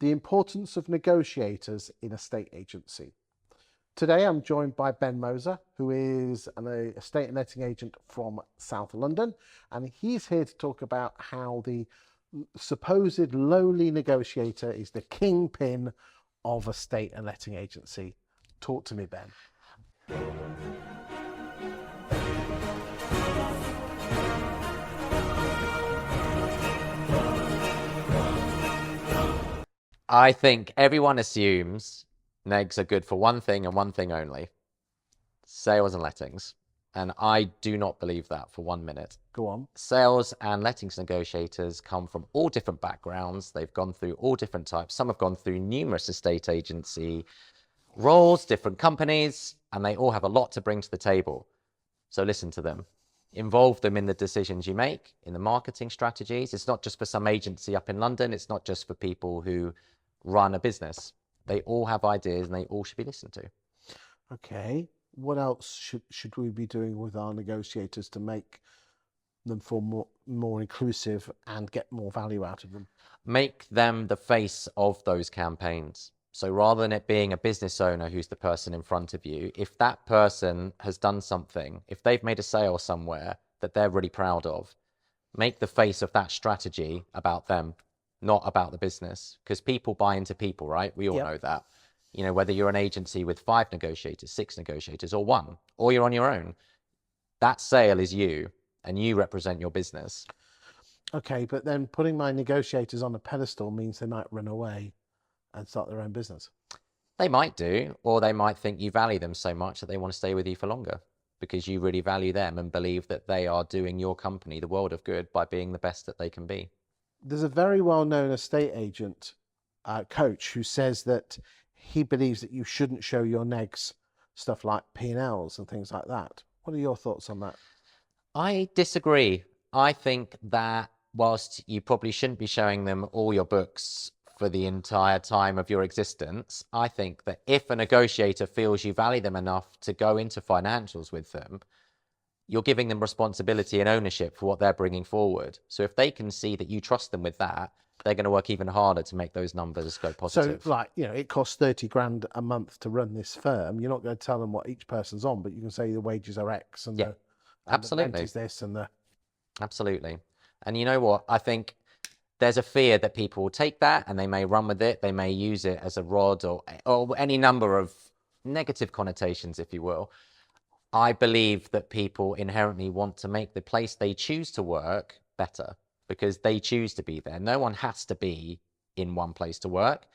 the importance of negotiators in estate agency. Today I'm joined by Ben Moser, who is an estate and letting agent from South London, and he's here to talk about how the supposed lowly negotiator is the kingpin of estate and letting agency. Talk to me, Ben. I think everyone assumes negs are good for one thing and one thing only: sales and lettings. And I do not believe that for 1 minute. Go on. Sales and lettings negotiators come from all different backgrounds. They've gone through all different types. Some have gone through numerous estate agency roles, different companies, and they all have a lot to bring to the table. So listen to them. Involve them in the decisions you make, in the marketing strategies. It's not just for some agency up in London. It's not just for people who run a business. They all have ideas and they all should be listened to. Okay. What else should we be doing with our negotiators to make them feel more inclusive and get more value out of them? Make them the face of those campaigns. So rather than it being a business owner who's the person in front of you, if that person has done something, if they've made a sale somewhere that they're really proud of, make the face of that strategy about them, not about the business. Because people buy into people, right? We all know that. You know, whether you're an agency with 5 negotiators, 6 negotiators, or 1, or you're on your own, that sale is you, and you represent your business. Okay, but then putting my negotiators on a pedestal means they might run away and start their own business. They might do, or they might think you value them so much that they want to stay with you for longer because you really value them and believe that they are doing your company the world of good by being the best that they can be. There's a very well-known estate agent coach who says that he believes that you shouldn't show your negs stuff like P&Ls and things like that. What are your thoughts on that? I disagree. I think that whilst you probably shouldn't be showing them all your books for the entire time of your existence, I think that if a negotiator feels you value them enough to go into financials with them, you're giving them responsibility and ownership for what they're bringing forward. So if they can see that you trust them with that, they're going to work even harder to make those numbers go positive. So, like, you know, it costs 30 grand a month to run this firm. You're not going to tell them what each person's on, but you can say the wages are X and, the rent is this and the... Absolutely. And you know what? I think there's a fear that people will take that and they may run with it. They may use it as a rod or any number of negative connotations, if you will. I believe that people inherently want to make the place they choose to work better because they choose to be there. No one has to be in one place to work.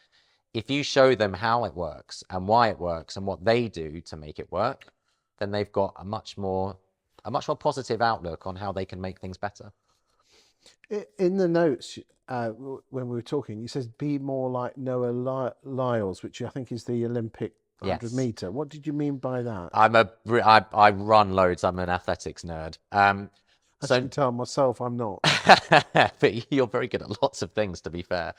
If you show them how it works and why it works and what they do to make it work, then they've got a much more positive outlook on how they can make things better. In the notes, when we were talking, you said be more like Noah Lyles, which I think is the Olympic 100 meter. What did you mean by that? I run loads. I'm an athletics nerd. As you can tell myself, I'm not. But you're very good at lots of things, to be fair.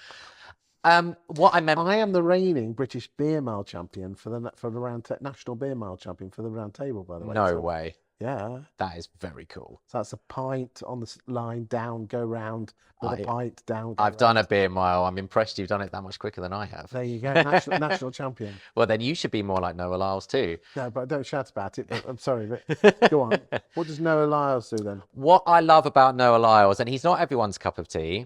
What I meant, I am the reigning British beer mile champion for the national beer mile champion for the round table, by the way. No way. Yeah. That is very cool. So that's a pint on the line, down, go round, with a pint, down, go I've done a beer mile. I'm impressed you've done it that much quicker than I have. There you go, national champion. Well, then you should be more like Noah Lyles too. No, but don't shout about it. I'm sorry, but go on. What does Noah Lyles do then? What I love about Noah Lyles, and he's not everyone's cup of tea.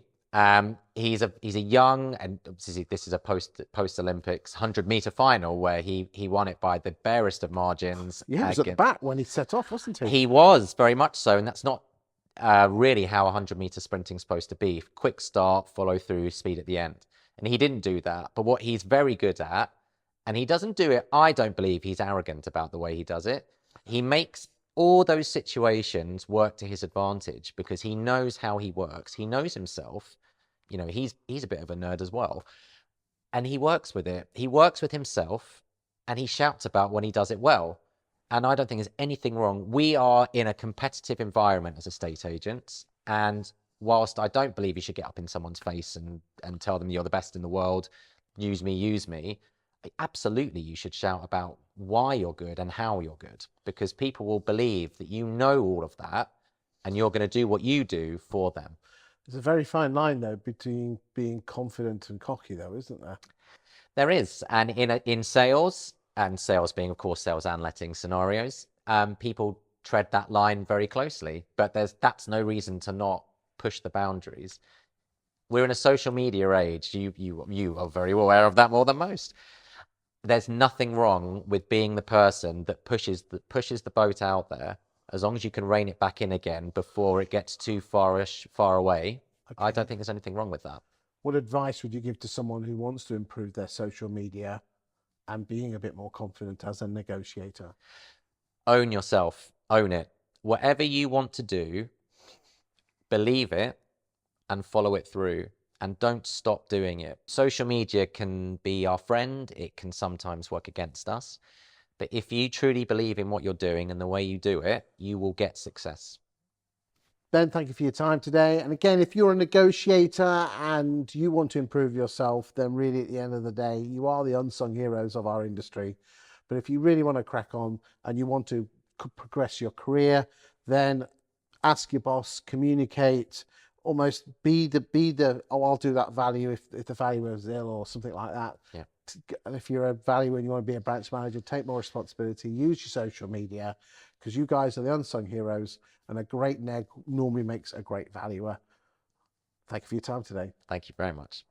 He's a young, and obviously this is a post Olympics 100 meter final where he won it by the barest of margins. Yeah, he was at the back when he set off, wasn't he? He was very much so, and that's not really how 100 meter sprinting is supposed to be. Quick start, follow through, speed at the end. And he didn't do that. But what he's very good at, and he doesn't do it, I don't believe he's arrogant about the way he does it. He makes all those situations work to his advantage because he knows how he works. He knows himself. You know, he's a bit of a nerd as well. And he works with it. He works with himself and he shouts about when he does it well. And I don't think there's anything wrong. We are in a competitive environment as estate agents. And whilst I don't believe you should get up in someone's face and tell them you're the best in the world, use me, absolutely you should shout about why you're good and how you're good. Because people will believe that you know all of that and you're going to do what you do for them. There's a very fine line though between being confident and cocky, though, isn't there? There is, and in sales, and sales being, of course, sales and letting scenarios, people tread that line very closely. But that's no reason to not push the boundaries. We're in a social media age. You are very aware of that more than most. There's nothing wrong with being the person that pushes the boat out there, as long as you can rein it back in again before it gets too far away. I Okay. don't think there's anything wrong with that. What advice would you give to someone who wants to improve their social media and being a bit more confident as a negotiator? Own yourself, own it. Whatever you want to do, believe it and follow it through, and don't stop doing it. Social media can be our friend, it can sometimes work against us. But if you truly believe in what you're doing and the way you do it, you will get success. Ben, thank you for your time today. And again, if you're a negotiator and you want to improve yourself, then really at the end of the day, you are the unsung heroes of our industry. But if you really want to crack on and you want to progress your career, then ask your boss, communicate, almost be the oh, I'll do that value if the valuer is ill or something like that. Yeah. And if you're a valuer and you want to be a branch manager, take more responsibility, use your social media, because you guys are the unsung heroes, and a great neg normally makes a great valuer. Thank you for your time today. Thank you very much.